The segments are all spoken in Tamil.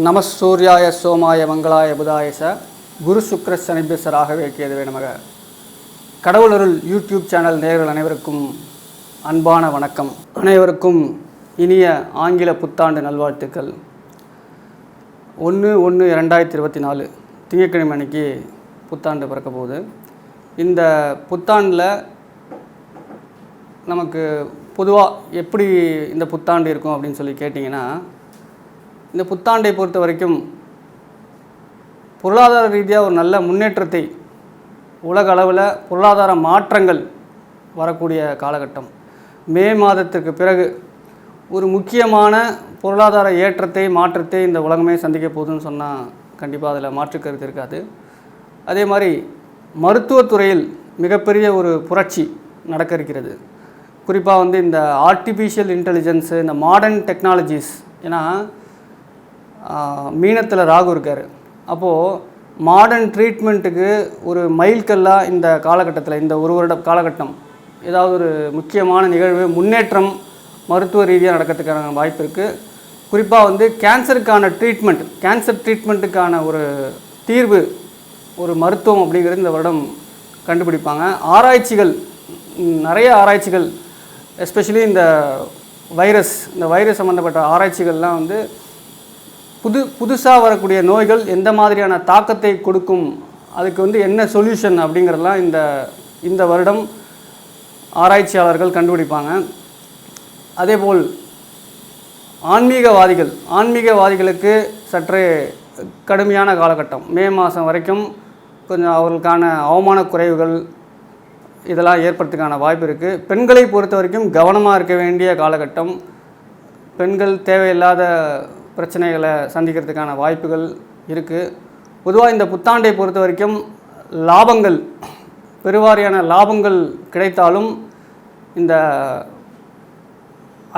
நமசூர்யாய சோமாய மங்களாய புதாயச குரு சுக்ர சனிபியச ராகவே கேதுவே நமக. கடவுளருள் யூடியூப் சேனல் நேயர்கள் அனைவருக்கும் அன்பான வணக்கம். அனைவருக்கும் இனிய ஆங்கில புத்தாண்டு நல்வாழ்த்துக்கள். 1/1/2024 திங்கட்கிழமை அன்னைக்கு புத்தாண்டு பிறக்க போகுது. இந்த புத்தாண்டில் நமக்கு பொதுவாக எப்படி இந்த புத்தாண்டு இருக்கும் அப்படின்னு சொல்லி கேட்டிங்கன்னா, இந்த புத்தாண்டை பொறுத்த வரைக்கும் பொருளாதார ரீதியாக ஒரு நல்ல முன்னேற்றத்தை, உலக அளவில் பொருளாதார மாற்றங்கள் வரக்கூடிய காலகட்டம். மே மாதத்திற்கு பிறகு ஒரு முக்கியமான பொருளாதார ஏற்றத்தை மாற்றத்தை இந்த உலகமே சந்திக்க போகுதுன்னு சொன்னால் கண்டிப்பாக அதில் மாற்றுக்கருத்து இருக்காது. அதே மாதிரி மருத்துவத்துறையில் மிகப்பெரிய ஒரு புரட்சி நடக்க இருக்கிறது. குறிப்பாக இந்த ஆர்டிஃபிஷியல் இன்டெலிஜென்ஸு, இந்த மாடர்ன் டெக்னாலஜிஸ். ஏன்னா மீனத்தில் ராகு இருக்கார். அப்போது மாடர்ன் ட்ரீட்மெண்ட்டுக்கு ஒரு மைல்கல்லாக இந்த காலகட்டத்தில், இந்த ஒரு வருட காலகட்டம் ஏதாவது ஒரு முக்கியமான நிகழ்வு, முன்னேற்றம் மருத்துவ ரீதியாக நடக்கிறதுக்கான வாய்ப்பு இருக்குது. குறிப்பாக கேன்சருக்கான ட்ரீட்மெண்ட், கேன்சர் ட்ரீட்மெண்ட்டுக்கான ஒரு தீர்வு, ஒரு மருத்துவம் அப்படிங்கிறது இந்த வருடம் கண்டுபிடிப்பாங்க. ஆராய்ச்சிகள், நிறைய ஆராய்ச்சிகள், எஸ்பெஷலி இந்த வைரஸ் சம்மந்தப்பட்ட ஆராய்ச்சிகள்லாம் புதுசாக வரக்கூடிய நோய்கள் எந்த மாதிரியான தாக்கத்தை கொடுக்கும், அதுக்கு என்ன சொல்யூஷன் அப்படிங்கிறதெல்லாம் இந்த வருடம் ஆராய்ச்சியாளர்கள் கண்டுபிடிப்பாங்க. அதேபோல் ஆன்மீகவாதிகளுக்கு சற்றே கடுமையான காலகட்டம். மே மாதம் வரைக்கும் கொஞ்சம் அவர்களுக்கான அவமான குறைவுகள் இதெல்லாம் ஏற்படுறதுக்கான வாய்ப்பு இருக்குது. பெண்களை பொறுத்த வரைக்கும் கவனமாக இருக்க வேண்டிய காலகட்டம். பெண்கள் தேவையில்லாத பிரச்சனைகளை சந்திக்கிறதுக்கான வாய்ப்புகள் இருக்குது. பொதுவாக இந்த புத்தாண்டை பொறுத்த வரைக்கும் லாபங்கள், பெருவாரியான லாபங்கள் கிடைத்தாலும் இந்த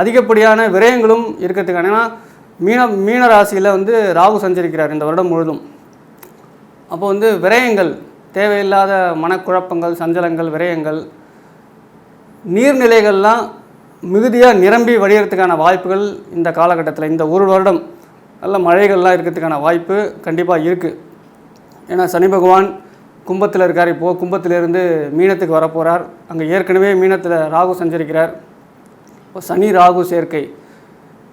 அதிகப்படியான விரயங்களும் இருக்கிறதுக்கான, ஏன்னா மீன ராசியில் ராகு சஞ்சரிக்கிறார் இந்த வருடம் முழுதும். அப்போ விரயங்கள், தேவையில்லாத மனக்குழப்பங்கள், சஞ்சலங்கள், விரயங்கள், நீர்நிலைகள்லாம் மிகுதியாக நிரம்பி வடிகிறதுக்கான வாய்ப்புகள் இந்த காலகட்டத்தில், இந்த ஒரு வருடம் நல்ல மழைகள்லாம் இருக்கிறதுக்கான வாய்ப்பு கண்டிப்பாக இருக்குது. ஏன்னா சனி பகவான் கும்பத்தில் இருக்கார். இப்போது கும்பத்திலேருந்து மீனத்துக்கு வரப்போகிறார். அங்கே ஏற்கனவே மீனத்தில் ராகு சஞ்சரிக்கிறார். இப்போ சனி ராகு சேர்க்கை,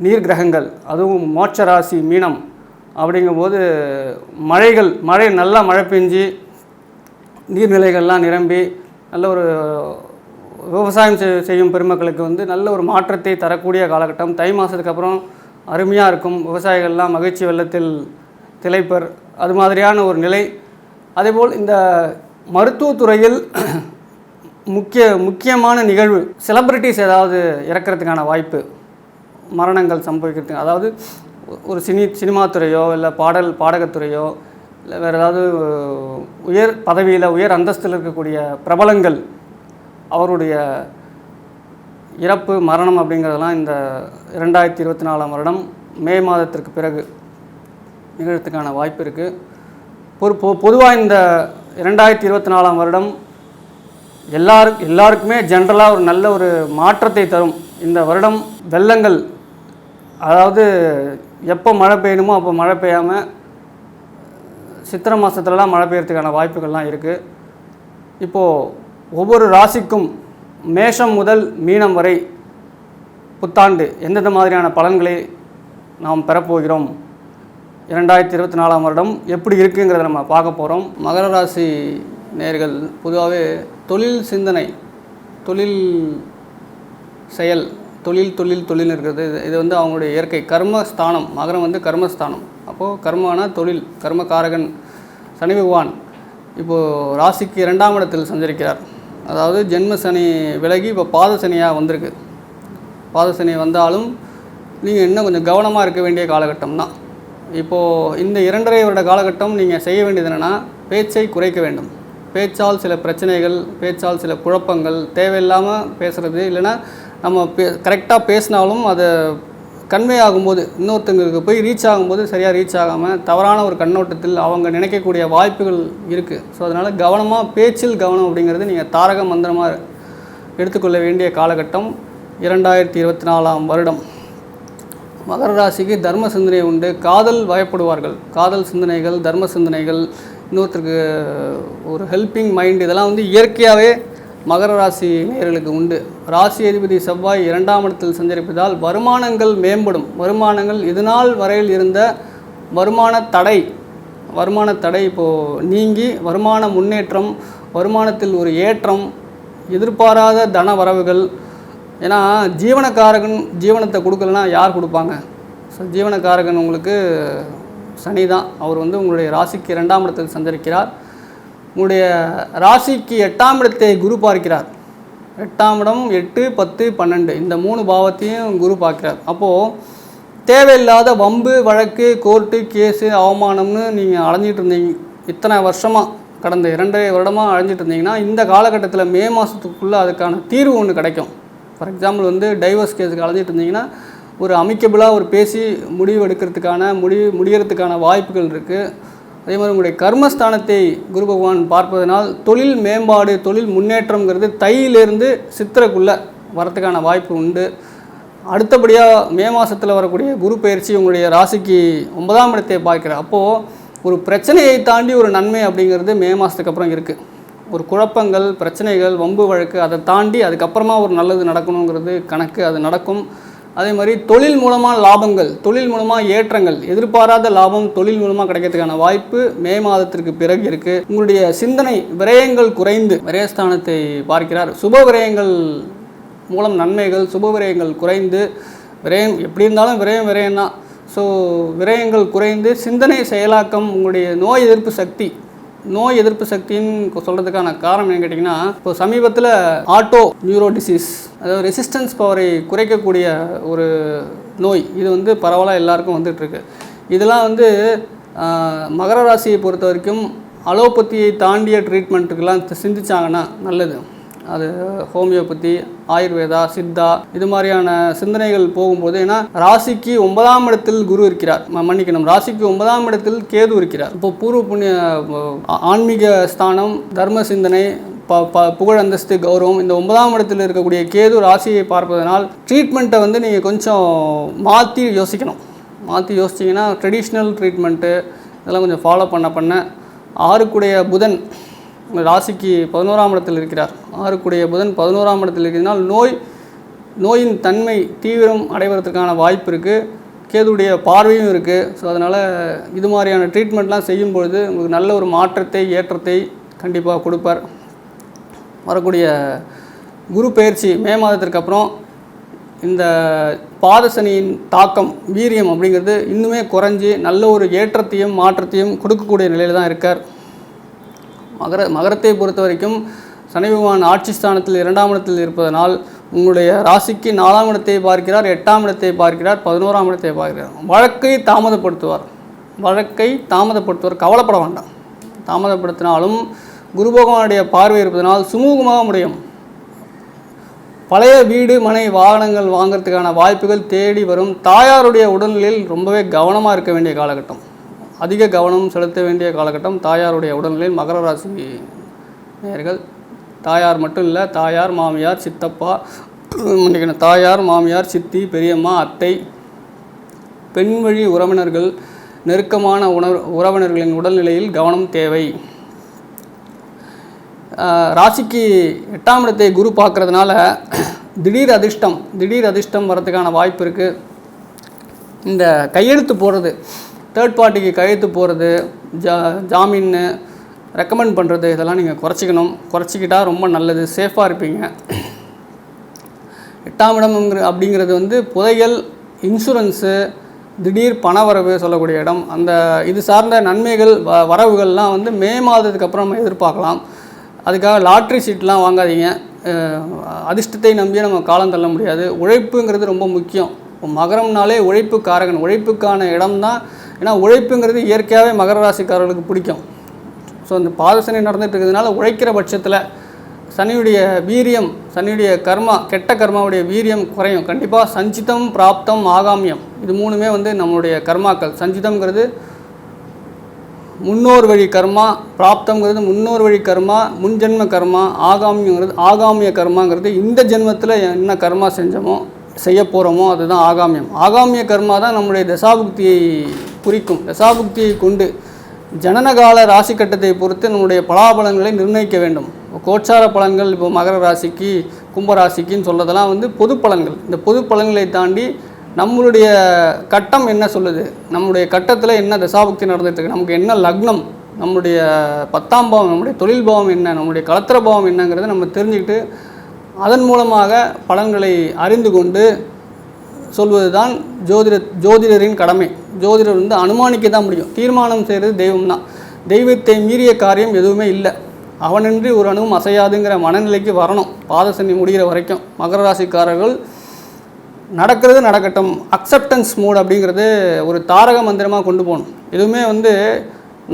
நீர் கிரகங்கள், அதுவும் மோட்ச ராசி மீனம் அப்படிங்கும்போது நல்லா மழை பெஞ்சு நீர்நிலைகள்லாம் நிரம்பி நல்ல ஒரு விவசாயம் செய்யும் பெருமக்களுக்கு நல்ல ஒரு மாற்றத்தை தரக்கூடிய காலகட்டம். தை மாதத்துக்கு அப்புறம் அருமையாக இருக்கும். விவசாயிகள்லாம் மகிழ்ச்சி வெள்ளத்தில் திளைப்பர், அது மாதிரியான ஒரு நிலை. அதேபோல் இந்த மருத்துவத்துறையில் முக்கியமான நிகழ்வு, செலிப்ரிட்டிஸ் ஏதாவது இறக்கிறதுக்கான வாய்ப்பு, மரணங்கள் சம்பவிக்கிறதுக்கு, அதாவது ஒரு சினிமா துறையோ இல்லை பாடகத்துறையோ இல்லை வேறு ஏதாவது உயர் பதவியில் உயர் அந்தஸ்தில் இருக்கக்கூடிய பிரபலங்கள் அவருடைய இறப்பு, மரணம் அப்படிங்கிறதெல்லாம் இந்த 2024 வருடம் மே மாதத்திற்கு பிறகு நிகழ்த்துக்கான வாய்ப்பு இருக்குது. பொதுவாக இந்த 2024 வருடம் எல்லாருக்குமே ஜென்ரலாக ஒரு நல்ல ஒரு மாற்றத்தை தரும். இந்த வருடம் வெள்ளங்கள், அதாவது எப்போ மழை பெய்யணுமோ அப்போ மழை பெய்யாமல் சித்திரை மாதத்துலலாம் மழை பெய்யறதுக்கான வாய்ப்புகள்லாம் இருக்குது. இப்போது ஒவ்வொரு ராசிக்கும் மேஷம் முதல் மீனம் வரை புத்தாண்டு எந்தெந்த மாதிரியான பலன்களை நாம் பெறப்போகிறோம், 2024 வருடம் எப்படி இருக்குங்கிறத நம்ம பார்க்க போகிறோம். மகர ராசி நேயர்கள் பொதுவாகவே தொழில் சிந்தனை, தொழில் செயல், தொழில் இருக்கிறது. இது அவங்களுடைய இயற்கை கர்மஸ்தானம். மகரம் கர்மஸ்தானம். அப்போது கர்மானா தொழில், கர்மகாரகன் சனி பகவான் இப்போது ராசிக்கு 2ஆம் இடத்தில் சஞ்சரிக்கிறார். அதாவது ஜென்ம சனி விலகி இப்போ பாத சனியாக வந்திருக்கு. பாத சனி வந்தாலும் நீங்கள் இன்னும் கொஞ்சம் கவனமாக இருக்க வேண்டிய காலகட்டம் தான். இப்போது இந்த 2.5 வருட காலகட்டம் நீங்கள் செய்ய வேண்டியது என்னென்னா, பேச்சை குறைக்க வேண்டும். பேச்சால் சில பிரச்சனைகள், பேச்சால் சில குழப்பங்கள், தேவையில்லாமல் பேசுகிறது, இல்லைன்னா நம்ம கரெக்டாக பேசினாலும் அதை கன்வே ஆகும்போது, இன்னொருத்தங்களுக்கு போய் ரீச் ஆகும்போது சரியாக ரீச் ஆகாமல் தவறான ஒரு கண்ணோட்டத்தில் அவங்க நினைக்கக்கூடிய வாய்ப்புகள் இருக்குது. ஸோ அதனால் கவனமாக, பேச்சில் கவனம் அப்படிங்கிறது நீங்கள் தாரக மந்திரமாக எடுத்துக்கொள்ள வேண்டிய காலகட்டம் 2024 வருடம். மகர ராசிக்கு தர்ம சிந்தனை உண்டு. காதல் வயப்படுவார்கள். காதல் சிந்தனைகள், தர்ம சிந்தனைகள், இன்னொருத்தருக்கு ஒரு ஹெல்பிங் மைண்ட், இதெல்லாம் வந்து இயற்கையாகவே மகர ராசி நேயர்களுக்கு உண்டு. ராசி அதிபதி செவ்வாய் 2ஆம் இடத்தில் சஞ்சரிப்பதால் வருமானங்கள் மேம்படும். வருமானங்கள் இதுநாள் வரையில் இருந்த வருமான தடை இப்போது நீங்கி வருமான முன்னேற்றம், வருமானத்தில் ஒரு ஏற்றம், எதிர்பாராத தன வரவுகள். ஏன்னா ஜீவனத்தை கொடுக்கலன்னா யார் கொடுப்பாங்க? ஸோ ஜீவனக்காரகன் உங்களுக்கு சனி தான். அவர் வந்து உங்களுடைய ராசிக்கு 2ஆம் இடத்தில் சஞ்சரிக்கிறார். உங்களுடைய ராசிக்கு 8ஆம் இடத்தை குரு பார்க்கிறார். 8ஆம் இடம் 8, 10, 12 இந்த 3 பாவத்தையும் குரு பார்க்கிறார். அப்போது தேவையில்லாத வம்பு வழக்கு, கோர்ட்டு கேஸு, அவமானம்னு நீங்கள் அலைஞ்சிட்டு இருந்தீங்க இத்தனை வருஷமாக, கடந்த 2.5 வருடமாக அலைஞ்சிட்டு இருந்தீங்கன்னா இந்த காலகட்டத்தில் மே மாதத்துக்குள்ளே அதுக்கான தீர்வு ஒன்று கிடைக்கும். ஃபார் எக்ஸாம்பிள் வந்து டைவர்ஸ் கேஸுக்கு அலைஞ்சிட்டு இருந்தீங்கன்னா ஒரு அமிக்கபிளாக ஒரு பேசி முடிவு எடுக்கிறதுக்கான முடிகிறதுக்கான வாய்ப்புகள் இருக்குது. அதே மாதிரி உங்களுடைய கர்மஸ்தானத்தை குரு பகவான் பார்ப்பதனால் தொழில் மேம்பாடு, தொழில் முன்னேற்றங்கிறது தையிலிருந்து சித்திரைக்குள்ளே வரத்துக்கான வாய்ப்பு உண்டு. அடுத்தபடியாக மே மாதத்தில் வரக்கூடிய குரு பயிற்சி உங்களுடைய ராசிக்கு 9ஆம் இடத்தை பார்க்கிறார். அப்போது ஒரு பிரச்சனையை தாண்டி ஒரு நன்மை அப்படிங்கிறது மே மாதத்துக்கு அப்புறம் இருக்குது. ஒரு குழப்பங்கள், பிரச்சனைகள், வம்பு வழக்கு, அதை தாண்டி அதுக்கப்புறமா ஒரு நல்லது நடக்கணுங்கிறது கணக்கு, அது நடக்கும். அதே மாதிரி தொழில் மூலமாக லாபங்கள், தொழில் மூலமாக ஏற்றங்கள், எதிர்பாராத லாபம் தொழில் மூலமாக கிடைக்கிறதுக்கான வாய்ப்பு மே மாதத்திற்கு பிறகு இருக்குது. உங்களுடைய சிந்தனை விரயங்கள் குறைந்து விரயஸ்தானத்தை பார்க்கிறார். சுப விரயங்கள் மூலம் நன்மைகள், சுப விரயங்கள் குறைந்து, விரயம் எப்படி இருந்தாலும் விரயம் தான். ஸோ விரயங்கள் குறைந்து சிந்தனை செயலாக்கம், உங்களுடைய நோய் எதிர்ப்பு சக்தின்னு சொல்கிறதுக்கான காரணம் என்ன கேட்டிங்கன்னா, இப்போ சமீபத்தில் ஆட்டோ நியூரோ டிசீஸ், அதாவது ரெசிஸ்டன்ஸ் பவரை குறைக்கக்கூடிய ஒரு நோய், இது வந்து பரவலாக எல்லாருக்கும் வந்துட்டுருக்கு. இதெல்லாம் வந்து மகர ராசியை பொறுத்த வரைக்கும் அலோபதியை தாண்டிய ட்ரீட்மெண்ட்டுக்கெல்லாம் சிந்திச்சாங்கன்னா நல்லது. அது ஹோமியோபதி, ஆயுர்வேதா, சித்தா, இது மாதிரியான சிந்தனைகள் போகும்போது, ஏன்னா ராசிக்கு 9ஆம் இடத்தில் குரு இருக்கிறார், ராசிக்கு 9ஆம் இடத்தில் கேது இருக்கிறார். இப்போ பூர்வ புண்ணிய ஆன்மீக ஸ்தானம், தர்ம சிந்தனை, புகழ், அந்தஸ்து, கௌரவம், இந்த 9ஆம் இடத்தில் இருக்கக்கூடிய கேது ராசியை பார்ப்பதனால் ட்ரீட்மெண்ட்டை வந்து நீங்கள் கொஞ்சம் மாற்றி யோசிச்சிங்கன்னா ட்ரெடிஷ்னல் ட்ரீட்மெண்ட்டு இதெல்லாம் கொஞ்சம் ஃபாலோ பண்ண 6க்குடைய புதன் ராசிக்கு 11ஆம் இடத்தில் இருக்கிறார். 6க்குடைய புதன் 11ஆம் இடத்தில் இருக்கிறதுனால் நோயின் தன்மை தீவிரம் அடைவதற்கான வாய்ப்பு இருக்குது. கேதுடைய பார்வையும் இருக்குது. ஸோ அதனால் இது மாதிரியான ட்ரீட்மெண்ட்லாம் செய்யும்பொழுது உங்களுக்கு நல்ல ஒரு மாற்றத்தை, ஏற்றத்தை கண்டிப்பாக கொடுப்பார். வரக்கூடிய குரு பயிற்சி மே மாதத்திற்கு அப்புறம் இந்த பாதசனியின் தாக்கம், வீரியம் அப்படிங்கிறது இன்னுமே குறைஞ்சி நல்ல ஒரு ஏற்றத்தையும் மாற்றத்தையும் கொடுக்கக்கூடிய நிலையில் தான் இருக்கார். மகரத்தை பொறுத்த வரைக்கும் சனி பகவான் ஆட்சி ஸ்தானத்தில் 2ஆம் இடத்தில் இருப்பதனால் உங்களுடைய ராசிக்கு 4ஆம் இடத்தை பார்க்கிறார், 8ஆம் இடத்தை பார்க்கிறார், 11ஆம் இடத்தை பார்க்கிறார். வழக்கை தாமதப்படுத்துவார். கவலைப்பட வேண்டாம். தாமதப்படுத்தினாலும் குரு பகவானுடைய பார்வை இருப்பதனால் சுமூகமாக முடியும். பழைய வீடு, மனை, வாகனங்கள் வாங்கிறதுக்கான வாய்ப்புகள் தேடி வரும். தாயாருடைய உடல்நிலையில் ரொம்பவே கவனமாக இருக்க வேண்டிய காலகட்டம், அதிக கவனம் செலுத்த வேண்டிய காலகட்டம். தாயாருடைய உடல்நிலையில் மகர ராசி நேயர்கள், தாயார் மட்டும் இல்லை, தாயார், மாமியார், சித்தப்பா, தாயார், மாமியார், சித்தி, பெரியம்மா, அத்தை, பெண் வழி உறவினர்கள், நெருக்கமான உறவினர்களின் உடல்நிலையில் கவனம் தேவை. ராசிக்கு 8ஆம் இடத்தை குரு பார்க்கறதுனால திடீர் அதிர்ஷ்டம் வரதுக்கான வாய்ப்பு இருக்குது. இந்த கையெழுத்து போடுறது, தேர்ட் பார்ட்டிக்கு கையெழுத்து போடுறது, ஜாமீன் ரெக்கமெண்ட் பண்ணுறது, இதெல்லாம் நீங்கள் குறைச்சிக்கிட்டால் ரொம்ப நல்லது, சேஃபாக இருப்பீங்க. 8ஆம் இடம் அப்படிங்கிறது வந்து புதையல், இன்சூரன்ஸு, திடீர் பணவரவு சொல்லக்கூடிய இடம். இது சார்ந்த நன்மைகள், வரவுகள்லாம் வந்து மே மாதத்துக்கு அப்புறம் நம்ம எதிர்பார்க்கலாம். அதுக்காக லாட்ரி சீட்லாம் வாங்காதீங்க. அதிர்ஷ்டத்தை நம்பியே நம்ம காலம் தள்ள முடியாது. உழைப்புங்கிறது ரொம்ப முக்கியம். மகரம்னாலே உழைப்புக்கான இடம் தான். ஏன்னா உழைப்புங்கிறது இயற்கையாகவே மகர ராசிக்காரர்களுக்கு பிடிக்கும். ஸோ அந்த பாதசனி நடந்துகிட்டு இருக்கிறதுனால உழைக்கிற பட்சத்தில் சனியுடைய வீரியம், சனியுடைய கர்மா, கெட்ட கர்மாவுடைய வீரியம் குறையும். கண்டிப்பாக சஞ்சிதம், பிராப்தம், ஆகாமியம், இது 3மே வந்து நம்மளுடைய கர்மாக்கள். சஞ்சிதம்ங்கிறது முன்னோர் வழி கர்மா, பிராப்தங்கிறது முன்னோர் வழி கர்மா, முன்ஜென்ம கர்மா, ஆகாமிய கர்மாங்கிறது இந்த ஜென்மத்தில் என்ன கர்மா செஞ்சோமோ செய்ய போகிறோமோ அதுதான் ஆகாமியம். ஆகாமிய கர்மா தான் நம்முடைய தசாபுக்தியை குறிக்கும். தசாபுக்தியை கொண்டு ஜனனகால ராசி கட்டத்தை பொறுத்து நம்முடைய பலாபலன்களை நிர்ணயிக்க வேண்டும். கோச்சார பலன்கள் இப்போ மகர ராசிக்கு கும்பராசிக்குன்னு சொல்கிறதெல்லாம் வந்து பொது பலன்கள். இந்த பொது பலன்களை தாண்டி நம்மளுடைய கட்டம் என்ன சொல்லுது, நம்முடைய கட்டத்தில் என்ன தசாபுக்தி நடந்துகிட்ருக்கு, நமக்கு என்ன லக்னம், நம்முடைய 10ஆம் பாவம், நம்முடைய தொழில் பாவம் என்ன, நம்முடைய கலத்திர பாவம் என்னங்கிறத நம்ம தெரிஞ்சுக்கிட்டு அதன் மூலமாக பலன்களை அறிந்து கொண்டு சொல்வது தான் ஜோதிடரின் கடமை. ஜோதிடர் வந்து அனுமானிக்க தான் முடியும். தீர்மானம் செய்கிறது தெய்வம் தான். தெய்வத்தை மீறிய காரியம் எதுவுமே இல்லை. அவனின்றி ஒரு அணுவும் அசையாதுங்கிற மனநிலைக்கு வரணும். பாதசனி முடிகிற வரைக்கும் மகர ராசிக்காரர்கள் நடக்கிறது நடக்கட்டும், அக்செப்டன்ஸ் மூட் அப்படிங்கிறது ஒரு தாரக மந்திரமாக கொண்டு போகணும். எதுவுமே வந்து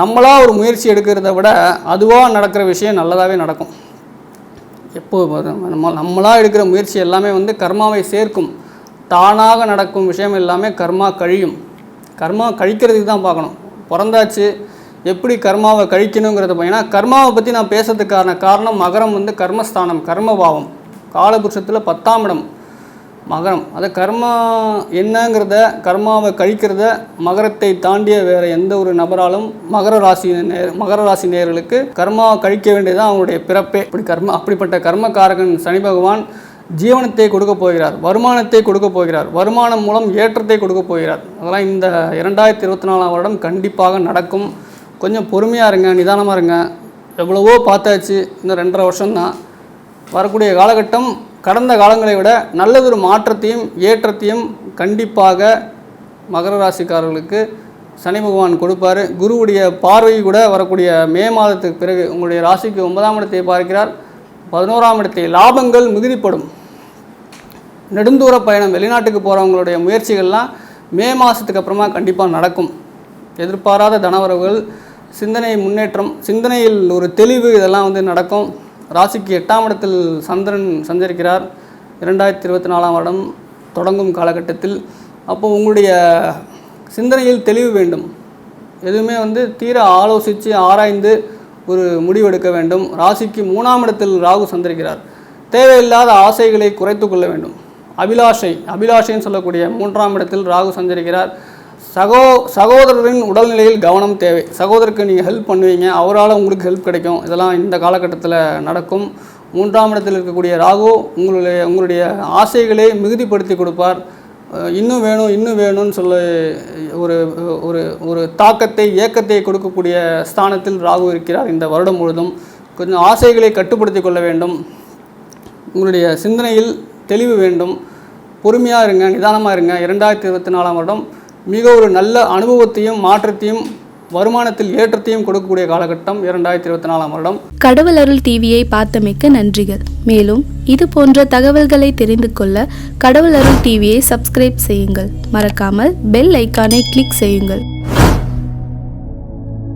நம்மளாக ஒரு முயற்சி எடுக்கிறத விட அதுவாக நடக்கிற விஷயம் நல்லதாகவே நடக்கும். எப்போ நம்மளாக எடுக்கிற முயற்சி எல்லாமே வந்து கர்மாவை சேர்க்கும். தானாக நடக்கும் விஷயம் எல்லாமே கர்மா கழியும். கர்மா கழிக்கிறதுக்கு தான் பார்க்கணும். பிறந்தாச்சு எப்படி கர்மாவை கழிக்கணுங்கிறத பார்த்தீங்கன்னா, கர்மாவை பற்றி நான் பேசுறதுக்கான காரணம் மகரம் வந்து கர்மஸ்தானம், கர்மபாவம், காலபுருஷத்தில் 10ஆம் இடம் மகரம். அதை கர்மா என்னங்கிறத, கர்மாவை கழிக்கிறத மகரத்தை தாண்டிய வேறு எந்த ஒரு நபராலும் மகர ராசி நேயர்களுக்கு கர்மாவை கழிக்க வேண்டியதான் அவங்களுடைய பிறப்பே. அப்படிப்பட்ட கர்மகாரகன் சனி பகவான் ஜீவனத்தை கொடுக்க போகிறார், வருமானத்தை கொடுக்க போகிறார், வருமானம் மூலம் ஏற்றத்தை கொடுக்க போகிறார். அதெல்லாம் இந்த 2024ஆம் வருடம் கண்டிப்பாக நடக்கும். கொஞ்சம் பொறுமையாக இருங்க, நிதானமாக இருங்க. எவ்வளவோ பார்த்தாச்சு, இன்னும் 2.5 வருஷம்தான். வரக்கூடிய காலகட்டம் கடந்த காலங்களை விட நல்லதொரு மாற்றத்தையும் ஏற்றத்தையும் கண்டிப்பாக மகர ராசிக்காரர்களுக்கு சனி பகவான் கொடுப்பார். குருவுடைய பார்வை கூட வரக்கூடிய மே மாதத்துக்கு பிறகு உங்களுடைய ராசிக்கு 9ஆம் இடத்தை பார்க்கிறார். 11ஆம் இடத்தை லாபங்கள் மிகுதிப்படும். நெடுந்தூர பயணம், வெளிநாட்டுக்கு போகிறவங்களுடைய முயற்சிகள்லாம் மே மாதத்துக்கு அப்புறமா கண்டிப்பாக நடக்கும். எதிர்பாராத தனவரவுகள், சிந்தனை முன்னேற்றம், சிந்தனையில் ஒரு தெளிவு, இதெல்லாம் வந்து நடக்கும். ராசிக்கு 8ஆம் இடத்தில் சந்திரன் சஞ்சரிக்கிறார் 2024ஆம் வருடம் தொடங்கும் காலகட்டத்தில். அப்போது உங்களுடைய சிந்தனையில் தெளிவு வேண்டும். எதுவுமே வந்து தீர ஆலோசித்து ஆராய்ந்து ஒரு முடிவெடுக்க வேண்டும். ராசிக்கு 3ஆம் இடத்தில் ராகு சந்திரிக்கிறார். தேவையில்லாத ஆசைகளை குறைத்து கொள்ள வேண்டும். அபிலாஷைன்னு சொல்லக்கூடிய 3ஆம் இடத்தில் ராகு சஞ்சரிக்கிறார். சகோதரரின் உடல்நிலையில் கவனம் தேவை. சகோதரருக்கு நீங்கள் ஹெல்ப் பண்ணுவீங்க, அவரால் உங்களுக்கு ஹெல்ப் கிடைக்கும். இதெல்லாம் இந்த காலகட்டத்தில் நடக்கும். 3ஆம் இடத்தில் இருக்கக்கூடிய ராகு உங்களுடைய ஆசைகளை மிகுதிப்படுத்தி கொடுப்பார். இன்னும் வேணும்னு சொல்ல ஒரு ஒரு ஒரு தாக்கத்தை, ஏக்கத்தை கொடுக்கக்கூடிய ஸ்தானத்தில் ராகு இருக்கிறார் இந்த வருடம் முழுதும். கொஞ்சம் ஆசைகளை கட்டுப்படுத்தி கொள்ள வேண்டும். உங்களுடைய சிந்தனையில் தெளிவு வேண்டும். பொறுமையாக இருங்க, நிதானமாக இருங்க. 2024ஆம் வருடம் மிக ஒரு நல்ல அனுபவத்தையும் மாற்றத்தையும் வருமானத்தில் ஏற்றத்தையும் கொடுக்கக்கூடிய காலகட்டம் 2024ஆம் வருடம். கடவுள் அருள் டிவியை பார்த்தமைக்கு நன்றிகள். மேலும் இது போன்ற தகவல்களை தெரிந்து கொள்ள கடவுள் அருள் டிவியை சப்ஸ்கிரைப் செய்யுங்கள். மறக்காமல் பெல் ஐக்கானை கிளிக் செய்யுங்கள்.